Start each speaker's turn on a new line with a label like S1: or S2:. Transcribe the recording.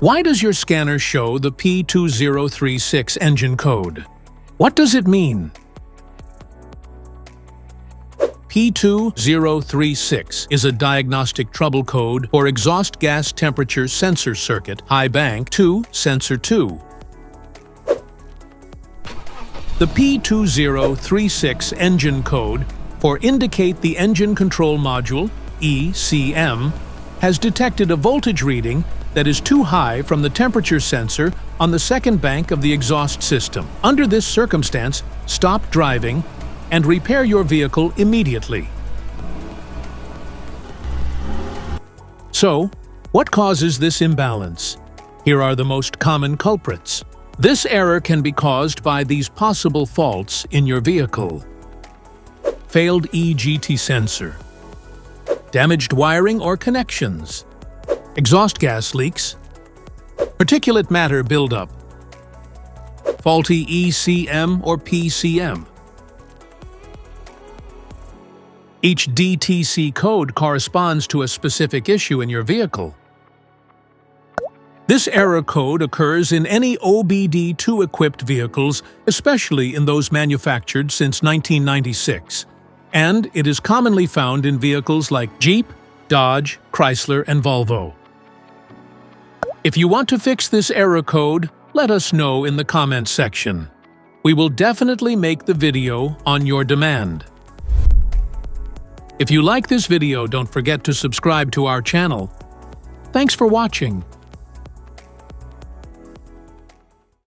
S1: Why does your scanner show the P2036 engine code? What does it mean? P2036 is a diagnostic trouble code for exhaust gas temperature sensor circuit high bank 2 sensor 2. The P2036 engine code for indicate the engine control module ECM has detected a voltage reading that is too high from the temperature sensor on the second bank of the exhaust system. Under this circumstance, stop driving and repair your vehicle immediately. So, what causes this imbalance? Here are the most common culprits. This error can be caused by these possible faults in your vehicle: failed EGT sensor, damaged wiring or connections, exhaust gas leaks, particulate matter buildup, faulty ECM or PCM. Each DTC code corresponds to a specific issue in your vehicle. This error code occurs in any OBD2-equipped vehicles, especially in those manufactured since 1996, and it is commonly found in vehicles like Jeep, Dodge, Chrysler, and Volvo. If you want to fix this error code, let us know in the comments section. We will definitely make the video on your demand. If you like this video, don't forget to subscribe to our channel. Thanks for watching.